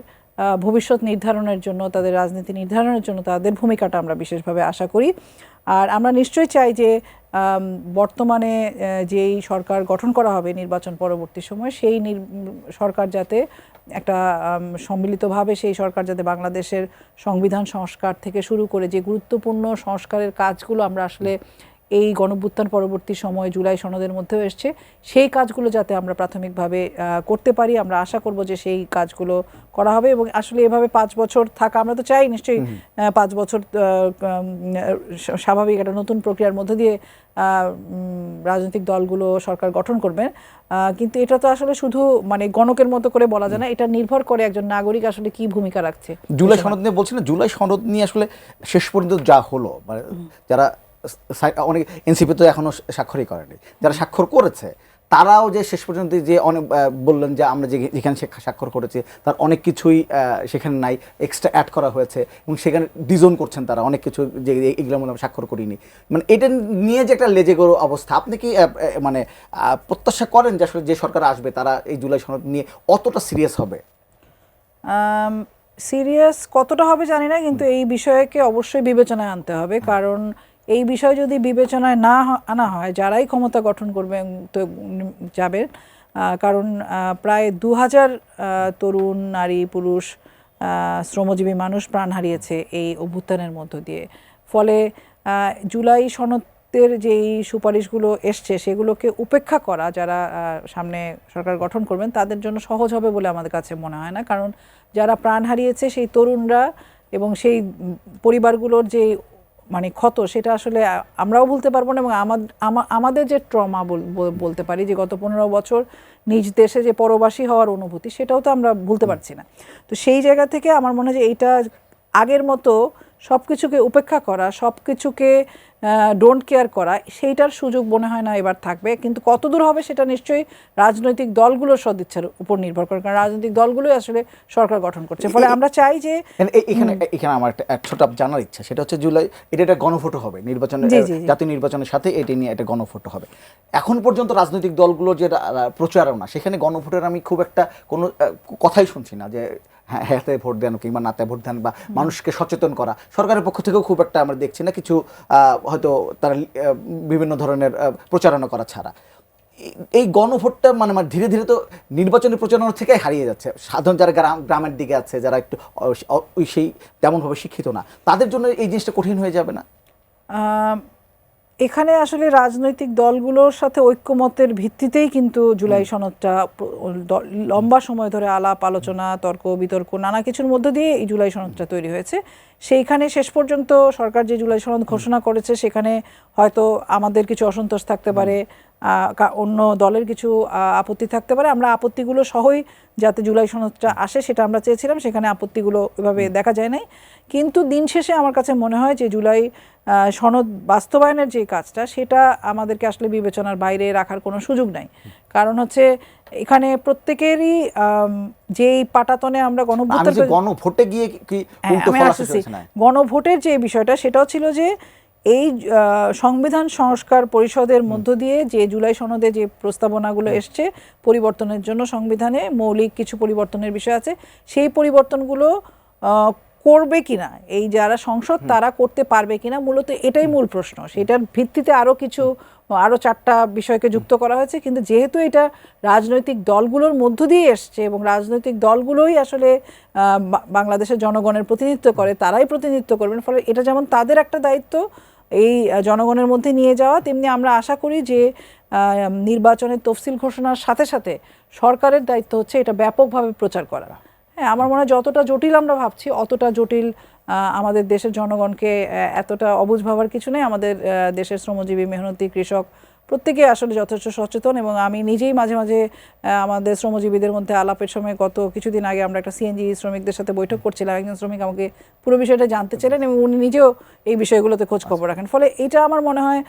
ভবিষ্যৎ নির্ধারণের জন্য, তাদের রাজনীতি নির্ধারণের জন্য তাদের ভূমিকাটা আমরা বিশেষভাবে আশা করি। আর আমরা নিশ্চয়ই চাই যে বর্তমানে যেই সরকার গঠন করা হবে নির্বাচন পরবর্তী সময়, সেই সরকার যাতে একটা সম্মিলিতভাবে সেই সরকার যাতে বাংলাদেশের সংবিধান সংস্কার থেকে শুরু করে যে গুরুত্বপূর্ণ সংস্কারের কাজগুলো আমরা আসলে এই গণঅভ্যুত্থান পরবর্তী সময় জুলাই সনদের মধ্যেও এসছে, সেই কাজগুলো যাতে আমরা প্রাথমিকভাবে করতে পারি। আমরা আশা করব যে সেই কাজগুলো করা হবে এবং আসলে এভাবে 5 বছর থাকা আমরা তো চাই নিশ্চয়ই, 5 বছর স্বাভাবিক একটা নতুন প্রক্রিয়ার মধ্যে দিয়ে রাজনৈতিক দলগুলো সরকার গঠন করবেন, কিন্তু এটা তো আসলে শুধু মানে গণকের মতো করে বলা যায় না, এটা নির্ভর করে একজন নাগরিক আসলে কি ভূমিকা রাখছে। জুলাই সনদ নিয়ে বলছি না, জুলাই সনদ নিয়ে আসলে শেষ পর্যন্ত যা হলো, মানে যারা অনেক এনসিপি তো এখনো স্বাক্ষরই করেনি, যারা স্বাক্ষর করেছে তারাও যে শেষ পর্যন্ত যে অনেক বললেন যে আমরা যেখানে স্বাক্ষর করেছি তার অনেক কিছুই সেখানে নাই, এক্সট্রা অ্যাড করা হয়েছে এবং সেখানে ডিজোন করছেন তারা অনেক কিছু যে এগুলো মনে স্বাক্ষর করিনি। মানে এটা নিয়ে যে একটা লেজে গরু অবস্থা, আপনি কি মানে প্রত্যাশা করেন যে আসলে যে সরকার আসবে তারা এই জুলাই সনদ নিয়ে অতটা সিরিয়াস হবে? সিরিয়াস কতটা হবে জানি না, কিন্তু এই বিষয়কে অবশ্যই বিবেচনায় আনতে হবে। কারণ এই বিষয় যদি বিবেচনায় না আনা হয়, যারাই ক্ষমতা গঠন করবে তো যাবে, কারণ প্রায় 2000 তরুণ, নারী, পুরুষ, শ্রমজীবী মানুষ প্রাণ হারিয়েছে এই অভ্যুত্থানের মধ্য দিয়ে। ফলে জুলাই সনদের যেই সুপারিশগুলো এসছে সেগুলোকে উপেক্ষা করা যারা সামনে সরকার গঠন করবেন তাদের জন্য সহজ হবে বলে আমাদের কাছে মনে হয় না। কারণ যারা প্রাণ হারিয়েছে সেই তরুণরা এবং সেই পরিবারগুলোর যে মানে ক্ষত, সেটা আসলে আমরাও ভুলতে পারবো না এবং আমাদের যে ট্রমা বলতে পারি, যে গত 15 বছর নিজ দেশে যে পরবাসী হওয়ার অনুভূতি, সেটাও তো আমরা ভুলতে পারছি না। তো সেই জায়গা থেকে আমার মনে হয় যে এইটা আগের মতো সব কিছুকে উপেক্ষা করা, সব কিছুকে ডোন্ট কেয়ার করা, সেইটার সুযোগ মনে হয় না এবার থাকবে। কিন্তু কতদূর হবে সেটা নিশ্চয়ই রাজনৈতিক দলগুলোর সদিচ্ছার উপর নির্ভর করে, কারণ রাজনৈতিক দলগুলোই আসলে সরকার গঠন করছে। ফলে আমরা চাই যে এখানে আমার একটা ছোট জানার ইচ্ছা, সেটা হচ্ছে জুলাই এটা একটা গণভোটও হবে, নির্বাচনের জাতীয় নির্বাচনের সাথে এটি নিয়ে একটা গণভোটও হবে। এখন পর্যন্ত রাজনৈতিক দলগুলো যে প্রচারণা, সেখানে গণভোটের আমি খুব একটা কোনো কথাই শুনছি না যে হ্যাঁতে ভোট দেন কিংবা নাতে ভোট দেন বা মানুষকে সচেতন করা। সরকারের পক্ষ থেকেও খুব একটা আমরা দেখছি না, কিছু হয়তো তারা বিভিন্ন ধরনের প্রচারণা করা ছাড়া। এই গণভোটটা মানে ধীরে ধীরে তো নির্বাচনী প্রচারণা থেকে হারিয়ে যাচ্ছে। সাধারণ যারা গ্রামের দিকে আছে, যারা একটু সেই তেমনভাবে শিক্ষিত না, তাদের জন্য এই জিনিসটা কঠিন হয়ে যাবে না? এখানে আসলে রাজনৈতিক দলগুলোর সাথে ঐক্যমতের ভিত্তিতেই কিন্তু জুলাই সনদটা লম্বা সময় ধরে আলাপ আলোচনা, তর্ক বিতর্ক, নানা কিছুর মধ্য দিয়ে এই জুলাই সনদটা তৈরি হয়েছে। সেইখানে শেষ পর্যন্ত সরকার যে জুলাই সনদ ঘোষণা করেছে সেখানে হয়তো আমাদের কিছু অসন্তোষ থাকতে পারে, অন্য দলের কিছু আপত্তি থাকতে পারে। আমরা আপত্তিগুলো সহই যাতে জুলাই সনদটা আসে সেটা আমরা চেয়েছিলাম, সেখানে আপত্তিগুলো এভাবে দেখা যায় নাই। কিন্তু দিন শেষে আমার কাছে মনে হয় যে জুলাই সনদ বাস্তবায়নের যে কাজটা, সেটা আমাদেরকে আসলে বিবেচনার বাইরে রাখার কোনো সুযোগ নাই। কারণ হচ্ছে এখানে প্রত্যেকেরই যেই পাটাতনে আমরা গণভোটে গিয়ে কি গণভোটের যে বিষয়টা, সেটাও ছিল যে এই সংবিধান সংস্কার পরিষদের মধ্য দিয়ে যে জুলাই সনদে যে প্রস্তাবনাগুলো এসছে পরিবর্তনের জন্য, সংবিধানে মৌলিক কিছু পরিবর্তনের বিষয় আছে, সেই পরিবর্তনগুলো করবে কিনা এই যারা সংসদ তারা করতে পারবে কিনা, মূলত এটাই মূল প্রশ্ন। সেটার ভিত্তিতে আরও 4টা বিষয়কে যুক্ত করা হয়েছে। কিন্তু যেহেতু এটা রাজনৈতিক দলগুলোর মধ্য দিয়ে এসছে এবং রাজনৈতিক দলগুলোই আসলে বাংলাদেশের জনগণের প্রতিনিধিত্ব করে, তারাই প্রতিনিধিত্ব করবেন, ফলে এটা যেমন তাদের একটা দায়িত্ব এই জনগণের মধ্যে নিয়ে যাওয়া, তেমনি আমরা আশা করি যে নির্বাচনের তফসিল ঘোষণার সাথে সাথে সরকারের দায়িত্ব হচ্ছে এটা ব্যাপকভাবে প্রচার করা। হ্যাঁ, আমার মনে হয় যতটা জটিল আমরা ভাবছি অতটা জটিল আমাদের দেশের জনগণকে এতটা অবুঝ ভাবার কিছু নেই। আমাদের দেশের শ্রমজীবী, মেহনতি, কৃষক প্রত্যেকে আসলে যথেষ্ট সচেতন এবং আমি নিজেই মাঝে মাঝে আমাদের শ্রমজীবীদের মধ্যে আলাপের সময় গত কিছুদিন আগে আমরা একটা সিএনজি শ্রমিকদের সাথে বৈঠক করছিলাম। একজন শ্রমিক আমাকে পুরো বিষয়টা জানতে চাইলেন এবং উনি নিজেও এই বিষয়গুলোতে খোঁজ খবর রাখেন। ফলে এটা আমার মনে হয়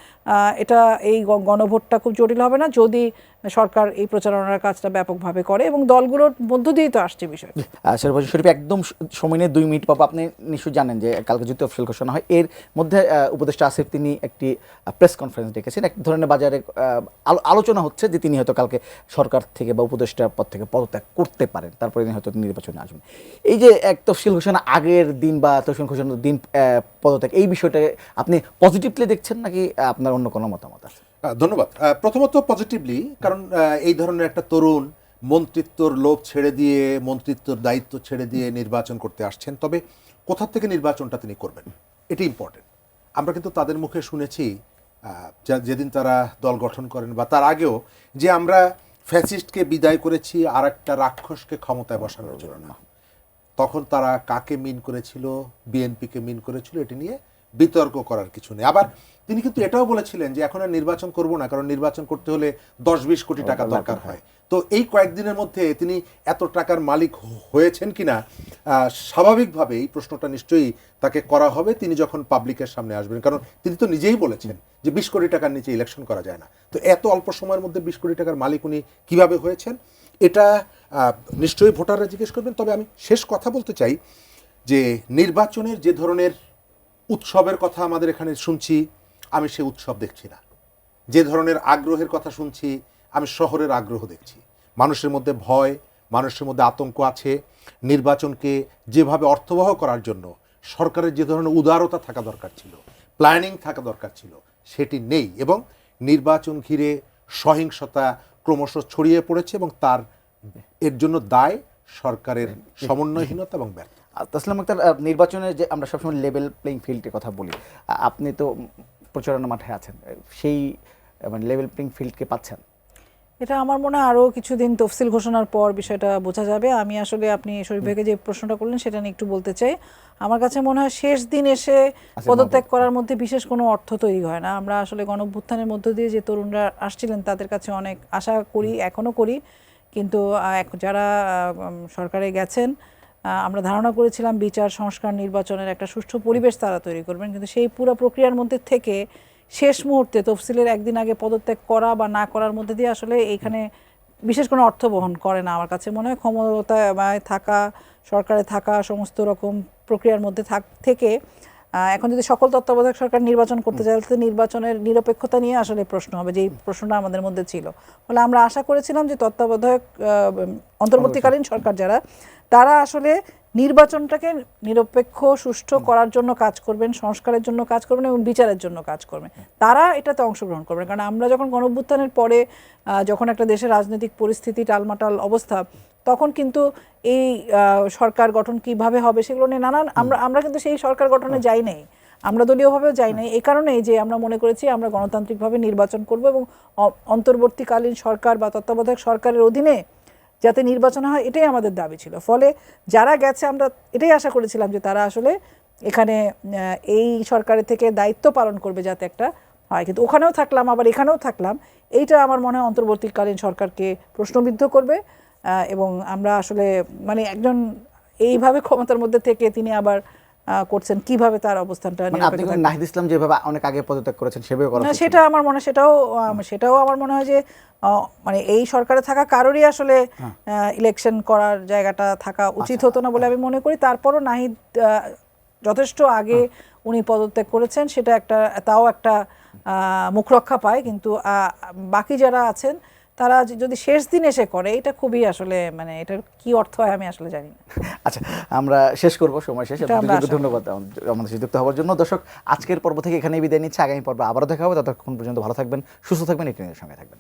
এটা এই গণভোটটা খুব জটিল হবে না যদি সরকার এই প্রচারণার কাজটা ব্যাপকভাবে করে এবং দলগুলোর মধ্য দিয়েই তো আসছে বিষয়। শরীফ একদম সময় নিয়ে 2 মিনিট পাবো। আপনি নিশ্চয়ই জানেন যে কালকে যদি অফিসিয়াল ঘোষণা হয়, এর মধ্যে উপদেষ্টা আসিফ তিনি একটি প্রেস কনফারেন্স ডেকেছেন। এক ধরনের বাজারে আলোচনা হচ্ছে যে তিনি হয়তো কালকে সরকার থেকে বা উপদেষ্টা পদ থেকে পদত্যাগ করতে পারেন, তারপরে তিনি হয়তো নির্বাচনে আসবেন। এই যে এক তফসিল ঘোষণা আগের দিন বা তফসিল ঘোষণার দিন পদত্যাগ, এই বিষয়টা আপনি পজিটিভলি দেখছেন নাকি আপনার অন্য কোনো মতামত আছে? ধন্যবাদ। প্রথমত পজিটিভলি, কারণ এই ধরনের একটা তরুণ মন্ত্রিত্বর লোভ ছেড়ে দিয়ে, মন্ত্রিত্বর দায়িত্ব ছেড়ে দিয়ে নির্বাচন করতে আসছেন। তবে কোথা থেকে নির্বাচনটা তিনি করবেন এটি ইম্পর্টেন্ট। আমরা কিন্তু তাদের মুখে শুনেছি যেদিন তারা দল গঠন করেন বা তার আগেও, যে আমরা ফ্যাসিস্টকে বিদায় করেছি আর একটা রাক্ষসকে ক্ষমতায় বসানোর জন্য না। তখন তারা কাকে মিন করেছিল, বিএনপিকে মিন করেছিল, এটি নিয়ে বিতর্ক করার কিছু নেই। আবার তিনি কিন্তু এটাও বলেছিলেন যে এখন আর নির্বাচন করব না, কারণ নির্বাচন করতে হলে 10-20 কোটি টাকা দরকার হয়। তো এই কয়েকদিনের মধ্যে তিনি এত টাকার মালিক হয়েছেন কিনা, স্বাভাবিকভাবে এই প্রশ্নটা নিশ্চয়ই তাকে করা হবে তিনি যখন পাবলিকের সামনে আসবেন, কারণ তিনি তো নিজেই বলেছেন যে 20 কোটি টাকার নিচে ইলেকশন করা যায় না। তো এত অল্প সময়ের মধ্যে 20 কোটি টাকার মালিক উনি কিভাবে হয়েছেন, এটা নিশ্চয়ই ভোটাররা জিজ্ঞেস করবেন। তবে আমি শেষ কথা বলতে চাই যে নির্বাচনের যে ধরনের উৎসবের কথা আমাদের এখানে শুনছি, আমি সে উৎসব দেখছি না। যে ধরনের আগ্রহের কথা শুনছি, আমি শহরের আগ্রহ দেখছি। মানুষের মধ্যে ভয়, মানুষের মধ্যে আতঙ্ক আছে। নির্বাচনকে যেভাবে অর্থবহ করার জন্য সরকারের যে ধরনের উদারতা থাকা দরকার ছিল, প্ল্যানিং থাকা দরকার ছিল, সেটি নেই। এবং নির্বাচন ঘিরে সহিংসতা ক্রমশ ছড়িয়ে পড়েছে এবং এর জন্য দায় সরকারের সমন্বয়হীনতা এবং ব্যর্থতা। তাসলিম আক্তার, নির্বাচনের যে আমরা সবসময় লেভেল প্লেইং ফিল্ডের কথা বলি, আপনি তো প্রচারণা মাঠে আছেন, সেই মানে লেভেল প্লেইং ফিল্ডকে পাচ্ছেন? এটা আমার মনে হয় আরও কিছুদিন তফসিল ঘোষণার পর বিষয়টা বোঝা যাবে। আমি আসলে আপনি শরীফ ভাইকে যে প্রশ্নটা করলেন সেটা নিয়ে একটু বলতে চাই। আমার কাছে মনে হয় শেষ দিন এসে পদত্যাগ করার মধ্যে বিশেষ কোনো অর্থ তৈরি হয় না। আমরা আসলে গণঅভ্যুত্থানের মধ্য দিয়ে যে তরুণরা আসছিলেন তাদের কাছে অনেক আশা করি, এখনও করি, কিন্তু যারা সরকারে গেছেন আমরা ধারণা করেছিলাম বিচার, সংস্কার, নির্বাচনের একটা সুষ্ঠু পরিবেশ তারা তৈরি করবেন, কিন্তু সেই পুরো প্রক্রিয়ার মধ্যে থেকে শেষ মুহূর্তে তফসিলের একদিন আগে পদত্যাগ করা বা না করার মধ্যে দিয়ে আসলে এইখানে বিশেষ কোনো অর্থ বহন করে না। আমার কাছে মনে হয় ক্ষমতায় থাকা, সরকারে থাকা, সমস্ত রকম প্রক্রিয়ার মধ্যে থেকে এখন যদি সকল তত্ত্বাবধায়ক সরকার নির্বাচন করতে চায় তাহলে নির্বাচনের নিরপেক্ষতা নিয়ে আসলে প্রশ্ন হবে, যে এই প্রশ্নটা আমাদের মধ্যে ছিল। ফলে আমরা আশা করেছিলাম যে তত্ত্বাবধায়ক অন্তর্বর্তীকালীন সরকার যারা, তারা আসলে নির্বাচনটাকে নিরপেক্ষ সুষ্ঠু করার জন্য কাজ করবেন, সংস্কারের জন্য কাজ করবেন এবং বিচারের জন্য কাজ করবেন, তারা এটাতে অংশগ্রহণ করবেন। কারণ আমরা যখন গণঅভ্যুত্থানের পরে যখন একটা দেশের রাজনৈতিক পরিস্থিতি টালমাটাল অবস্থা, তখন কিন্তু এই সরকার গঠন কিভাবে হবে সেগুলো নিয়ে নানান আমরা কিন্তু সেই সরকার গঠনে যাই নাই, আমরা দলীয়ভাবেও যাই নাই। এই কারণেই যে আমরা মনে করেছি আমরা গণতান্ত্রিকভাবে নির্বাচন করব এবং অন্তর্বর্তীকালীন সরকার বা তত্ত্বাবধায়ক সরকারের অধীনে যাতে নির্বাচন হয়, এটাই আমাদের দাবি ছিল। ফলে যারা গেছে আমরা এটাই আশা করেছিলাম যে তারা আসলে এখানে এই সরকারের থেকে দায়িত্ব পালন করবে যাতে একটা হয়। কিন্তু ওখানেও থাকলাম আবার এখানেও থাকলাম, এইটা আমার মনে হয় অন্তর্বর্তীকালীন সরকারকে প্রশ্নবিদ্ধ করবে। এবং আমরা আসলে মানে একজন এইভাবে ক্ষমতার মধ্যে থেকে তিনি আবার করছেন, কিভাবে তার অবস্থানটা আপনি নাহিদ ইসলাম যেভাবে অনেক আগে পদত্যাগ করেছেন সেভাবে করা, সেটা আমার মনে হয় সেটাও আমার মনে হয় যে মানে এই সরকারে থাকা কারোরই আসলে ইলেকশন করার জায়গাটা থাকা উচিত হতো না বলে আমি মনে করি। তারপরও নাহিদ যথেষ্ট আগে উনি পদত্যাগ করেছেন, সেটা তাও একটা মুখরক্ষা পায়। কিন্তু বাকি যারা আছেন তারা যদি শেষ দিন এসে করে, এটা খুবই আসলে মানে এটার কি অর্থ হয় আমি আসলে জানি না। আচ্ছা, আমরা শেষ করব, সময় শেষ। ধন্যবাদ আমাদের সাথে যুক্ত হওয়ার জন্য। দর্শক, আজকের পর্ব থেকে এখানেই বিদায় নিচ্ছে। আগামী পর্বে আবারও দেখা হবে। ততক্ষণ পর্যন্ত ভালো থাকবেন, সুস্থ থাকবেন, এটির সঙ্গে থাকবেন।